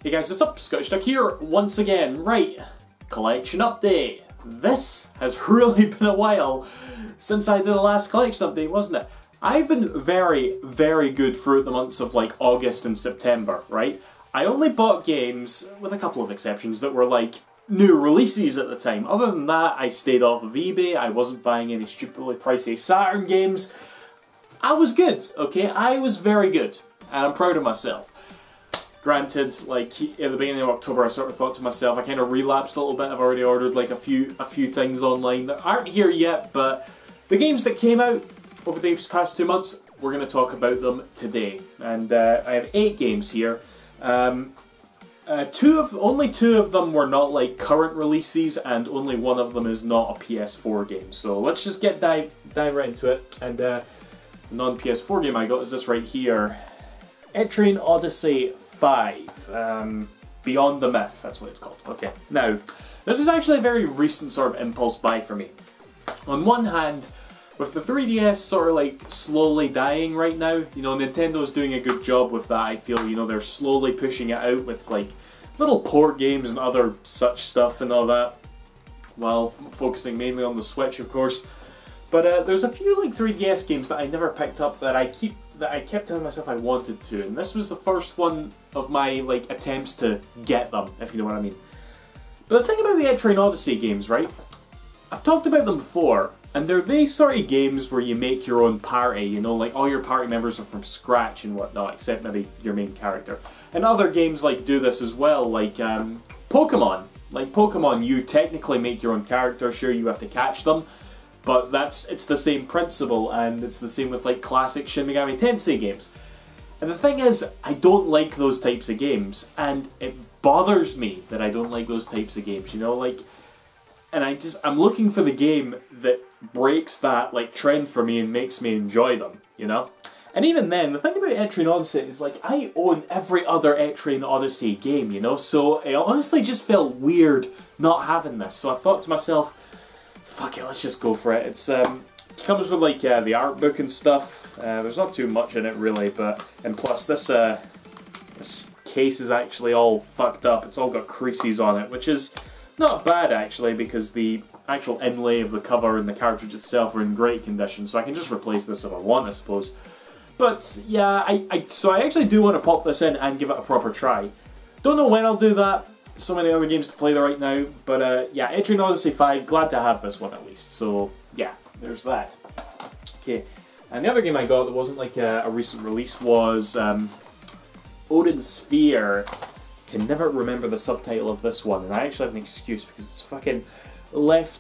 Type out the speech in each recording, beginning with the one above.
Hey guys, what's up? Scottish Duck here once again. Right, collection update. This has really been a while since I did the last collection update, wasn't it? I've been very, very good throughout the months of like August and September, right? I only bought games, with a couple of exceptions, that were like new releases at the time. Other than that, I stayed off of eBay. I wasn't buying any stupidly pricey Saturn games. I was good, okay? I was very good, and I'm proud of myself. Granted, like, at the beginning of October I sort of thought to myself, I kind of relapsed a little bit. I've already ordered like a few things online that aren't here yet, but the games that came out over these past 2 months, we're going to talk about them today. And I have 8 games here. Only two of them were not like current releases, and only one of them is not a PS4 game. So let's just dive right into it. And the non-PS4 game I got is this right here, Etrian Odyssey 5, Beyond the Myth, that's what it's called. Okay, now, this was actually a very recent sort of impulse buy for me. On one hand, with the 3DS sort of like slowly dying right now, you know, Nintendo's doing a good job with that, I feel, you know, they're slowly pushing it out with like little port games and other such stuff and all that, while focusing mainly on the Switch, of course. But there's a few like 3DS games that I never picked up that I kept telling myself I wanted to, and this was the first one of my like attempts to get them, if you know what I mean. But the thing about the Etrian Odyssey games, right? I've talked about them before, and they're these sort of games where you make your own party, you know, like all your party members are from scratch and whatnot, except maybe your main character. And other games like do this as well, like Pokemon. Like Pokemon, you technically make your own character, sure you have to catch them, but it's the same principle, and it's the same with like classic Shin Megami Tensei games. And the thing is, I don't like those types of games, and it bothers me that I don't like those types of games, you know, like, and I'm looking for the game that breaks that like trend for me and makes me enjoy them, you know? And even then, the thing about Etrian Odyssey is like, I own every other Etrian Odyssey game, you know? So it honestly just felt weird not having this. So I thought to myself, fuck it, let's just go for it. It comes with like the art book and stuff. There's not too much in it really, and plus this case is actually all fucked up. It's all got creases on it, which is not bad actually, because the actual inlay of the cover and the cartridge itself are in great condition, so I can just replace this if I want, I suppose. But yeah, so I actually do want to pop this in and give it a proper try. Don't know when I'll do that. So many other games to play there right now, but yeah, Etrian Odyssey 5, glad to have this one at least, so yeah, there's that. Okay, and the other game I got that wasn't like a recent release was Odin Sphere. Can never remember the subtitle of this one, and I actually have an excuse because it's fucking okay.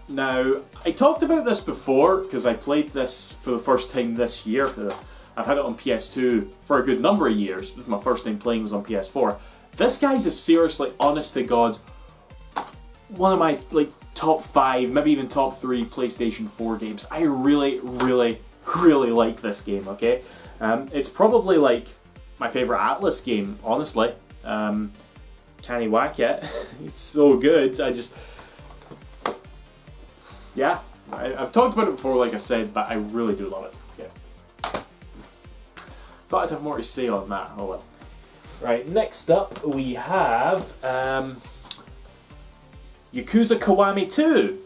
Now, I talked about this before because I played this for the first time this year. I've had it on PS2 for a good number of years. My first time playing was on PS4. This guy's is seriously, honest to God, one of my like top 5, maybe even top 3 PlayStation 4 games. I really, really, really like this game, okay? It's probably like my favourite Atlas game, honestly. Can't whack it. It's so good. Yeah, I've talked about it before, like I said, but I really do love it. Yeah. Thought I'd have more to say on that. Oh well. Right, next up we have Yakuza Kiwami 2.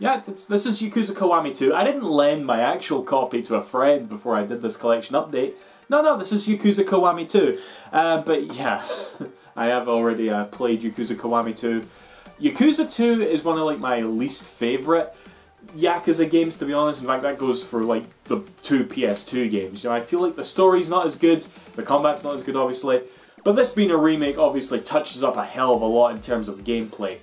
Yeah, this is Yakuza Kiwami 2. I didn't lend my actual copy to a friend before I did this collection update. No, this is Yakuza Kiwami 2. But yeah, I have already played Yakuza Kiwami 2. Yakuza 2 is one of like my least favourite Yakuza games, to be honest. In fact, that goes for like the 2 PS2 games. You know, I feel like the story's not as good, the combat's not as good, obviously. But this being a remake obviously touches up a hell of a lot in terms of gameplay.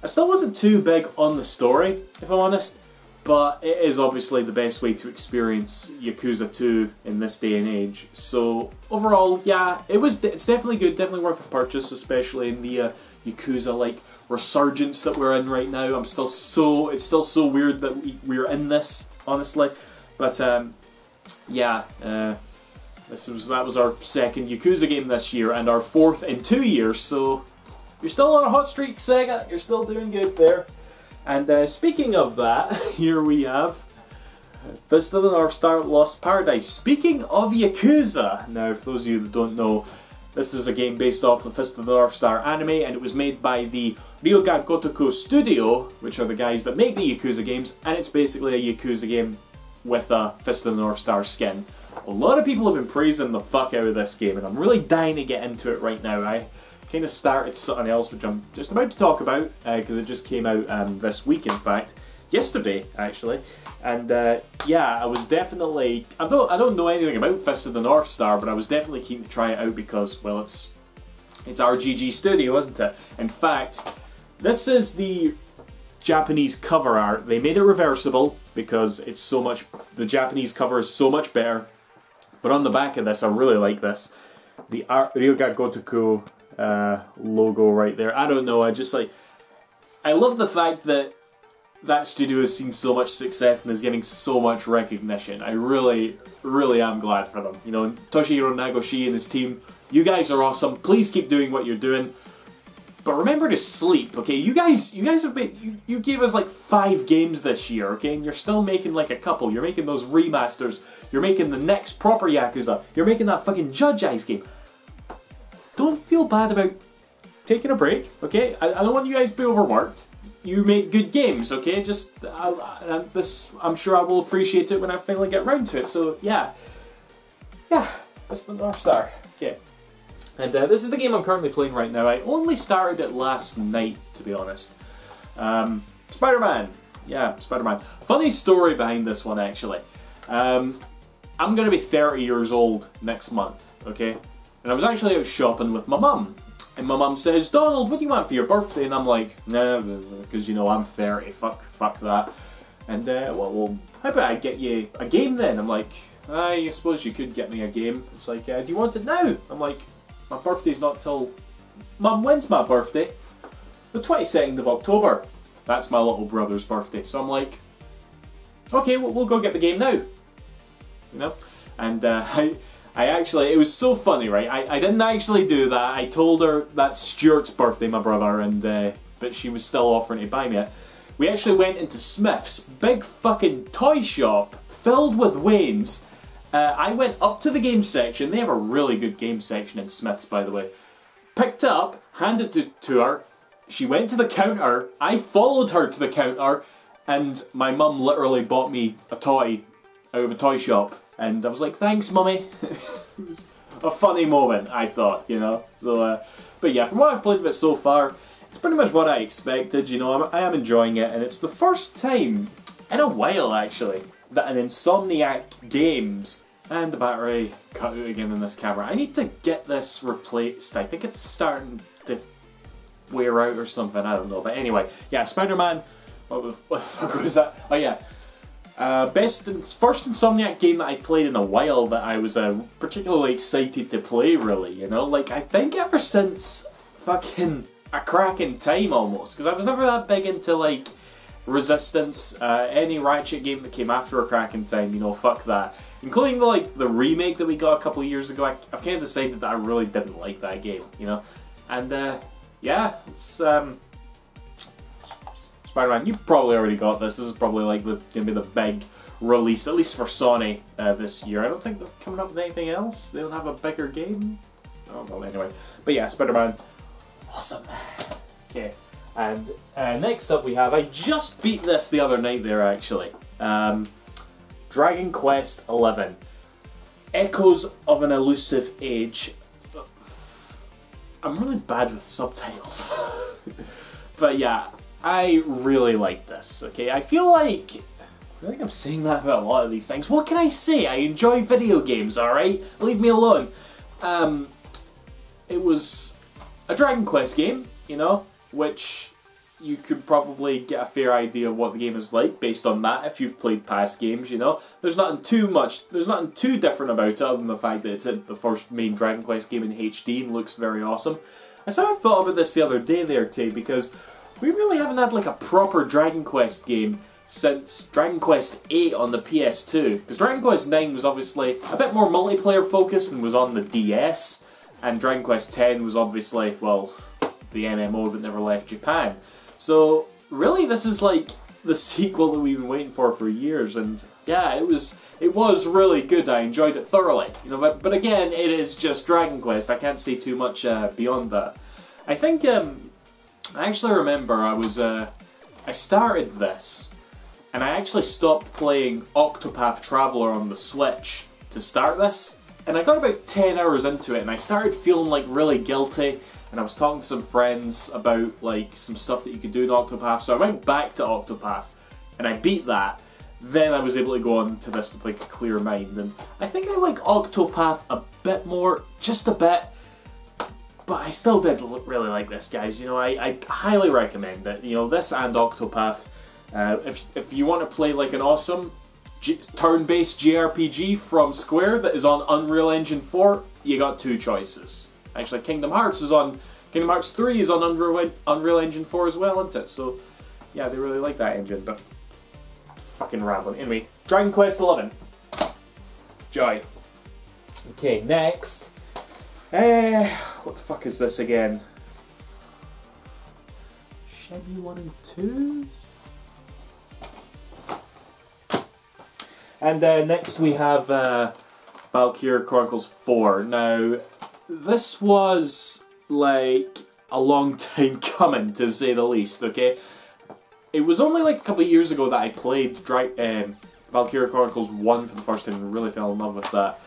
I still wasn't too big on the story, if I'm honest, but it is obviously the best way to experience Yakuza 2 in this day and age. So overall, yeah, it's definitely good, definitely worth a purchase, especially in the Yakuza like resurgence that we're in right now. It's still so weird that we're in this, honestly. But yeah, that was our second Yakuza game this year and our 4th in 2 years. So you're still on a hot streak, Sega. You're still doing good there. And speaking of that, here we have Fist of the North Star Lost Paradise. Speaking of Yakuza, now for those of you that don't know, this is a game based off the Fist of the North Star anime, and it was made by the Ryoga Gotoku Studio, which are the guys that make the Yakuza games, and it's basically a Yakuza game with a Fist of the North Star skin. A lot of people have been praising the fuck out of this game, and I'm really dying to get into it right now. I kind of started something else, which I'm just about to talk about, because it just came out this week, in fact. Yesterday, actually. And yeah, I was definitely... I don't know anything about Fist of the North Star, but I was definitely keen to try it out because, well, it's RGG Studio, isn't it? In fact, this is the Japanese cover art. They made it reversible because it's so much... The Japanese cover is so much better. But on the back of this, I really like this. The Ryoga Gotoku logo right there. I don't know, I just like... I love the fact that that studio has seen so much success and is getting so much recognition. I really, really am glad for them. You know, Toshihiro Nagoshi and his team, you guys are awesome. Please keep doing what you're doing. But remember to sleep, okay? You guys have been, you gave us like 5 games this year, okay? And you're still making like a couple. You're making those remasters. You're making the next proper Yakuza. You're making that fucking Judge Eyes game. Don't feel bad about taking a break, okay? I don't want you guys to be overworked. You make good games, okay? Just, I'm sure I will appreciate it when I finally get round to it. So, yeah. Yeah, that's the North Star. Okay. And this is the game I'm currently playing right now. I only started it last night, to be honest. SpiderMan. Yeah, SpiderMan. Funny story behind this one, actually. I'm going to be 30 years old next month, okay? And I was actually out shopping with my mum. And my mum says, Donald, what do you want for your birthday? And I'm like, nah, because, you know, I'm 30, fuck that. And, well, how about I get you a game then? I'm like, I suppose you could get me a game. It's like, do you want it now? I'm like, my birthday's not till... Mum, when's my birthday? The 22nd of October. That's my little brother's birthday. So I'm like, okay, we'll go get the game now. You know? And, I actually, it was so funny, right? I didn't actually do that. I told her that's Stuart's birthday, my brother, and but she was still offering to buy me it. We actually went into Smith's, big fucking toy shop, filled with Waynes. I went up to the game section. They have a really good game section in Smith's, by the way. Picked it up, handed it to her. She went to the counter. I followed her to the counter, and my mum literally bought me a toy out of a toy shop. And I was like, thanks, mummy. It was a funny moment, I thought, you know. So, but yeah, from what I've played of it so far, it's pretty much what I expected, you know. I am enjoying it, and it's the first time in a while, actually, that an Insomniac Games, and the battery cut out again in this camera. I need to get this replaced. I think it's starting to wear out or something, I don't know. But anyway, yeah, SpiderMan, what the fuck was that? Oh yeah. First Insomniac game that I've played in a while that I was particularly excited to play, really, you know? Like, I think ever since fucking A Crack in Time, almost. Because I was never that big into, like, Resistance, any Ratchet game that came after A Crack in Time, you know, fuck that. Including, the remake that we got a couple of years ago, I've kind of decided that I really didn't like that game, you know? And, yeah, it's, Spider-Man, you probably already got this. This is probably like going to be the big release, at least for Sony this year. I don't think they're coming up with anything else. They don't have a bigger game. Oh well, anyway. But yeah, Spider-Man, awesome. Okay, and next up we have. I just beat this the other night there actually. Dragon Quest XI, Echoes of an Elusive Age. I'm really bad with subtitles, but yeah. I really like this, okay? I feel like I'm saying that about a lot of these things. What can I say? I enjoy video games, alright? Leave me alone. It was a Dragon Quest game, you know, which you could probably get a fair idea of what the game is like based on that if you've played past games, you know. There's nothing too different about it other than the fact that it's the first main Dragon Quest game in HD and looks very awesome. I sort of thought about this the other day there, Tay, because we really haven't had like a proper Dragon Quest game since Dragon Quest VIII on the PS2. Because Dragon Quest IX was obviously a bit more multiplayer focused and was on the DS. And Dragon Quest X was obviously, well, the MMO that never left Japan. So really this is like the sequel that we've been waiting for years, and yeah, it was really good. I enjoyed it thoroughly, you know. But again, it is just Dragon Quest. I can't say too much beyond that. I think I actually remember I started this, and I actually stopped playing Octopath Traveler on the Switch to start this, and I got about 10 hours into it, and I started feeling like really guilty. And I was talking to some friends about like some stuff that you could do in Octopath, so I went back to Octopath and I beat that. Then I was able to go on to this with like a clear mind, and I think I like Octopath a bit more, just a bit, but I still did really like this, guys. You know, I highly recommend it. You know, this and Octopath. If you want to play like an awesome turn-based JRPG from Square that is on Unreal Engine 4, you got two choices. Actually, Kingdom Hearts 3 is on Unreal Engine 4 as well, isn't it? So, yeah, they really like that engine, but fucking rambling. Anyway, Dragon Quest XI. Joy. Okay, next. What the fuck is this again? Shaggy 1 and 2? And next we have Valkyria Chronicles 4. Now, this was like a long time coming, to say the least, okay? It was only like a couple of years ago that I played Valkyria Chronicles 1 for the first time and really fell in love with that.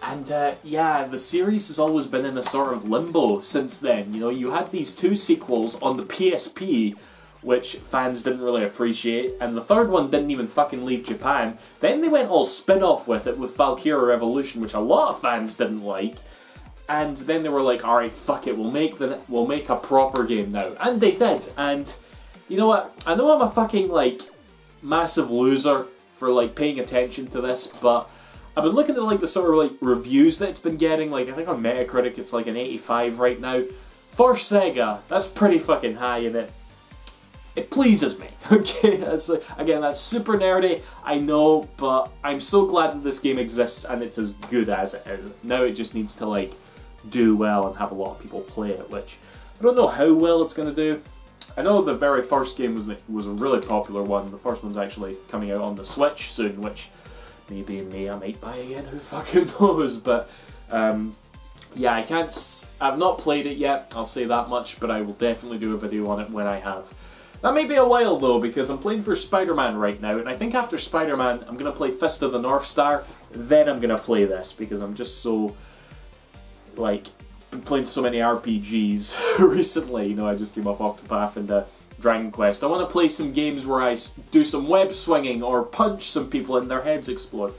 And yeah, the series has always been in a sort of limbo since then. You know, you had these two sequels on the PSP, which fans didn't really appreciate, and the third one didn't even fucking leave Japan. Then they went all spin-off with it with Valkyria Revolution, which a lot of fans didn't like. And then they were like, alright, fuck it, we'll make a proper game now. And they did, and you know what? I know I'm a fucking, like, massive loser for, like, paying attention to this, but I've been looking at, like, the sort of, like, reviews that it's been getting. Like, I think on Metacritic it's, like, an 85 right now. For Sega, that's pretty fucking high, and it pleases me, okay? That's, again, that's super nerdy, I know, but I'm so glad that this game exists and it's as good as it is. Now it just needs to, like, do well and have a lot of people play it, which I don't know how well it's going to do. I know the very first game was a really popular one. The first one's actually coming out on the Switch soon, which maybe in May I might buy again, who fucking knows, but yeah, I've not played it yet, I'll say that much, but I will definitely do a video on it when I have. That may be a while though, because I'm playing for SpiderMan right now, and I think after SpiderMan I'm going to play Fist of the North Star, then I'm going to play this, because I'm just so, like, been playing so many RPGs recently. You know, I just came off Octopath and Dragon Quest. I want to play some games where I do some web swinging or punch some people and their heads explode.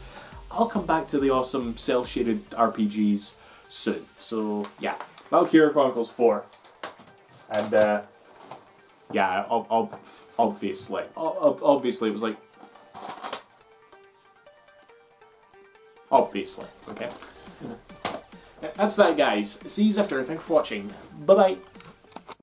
I'll come back to the awesome cel-shaded RPGs soon. So, yeah, Valkyria Chronicles 4. And, yeah, obviously it was like... Obviously, okay. That's that, guys. See you after. Thanks for watching. Bye-bye.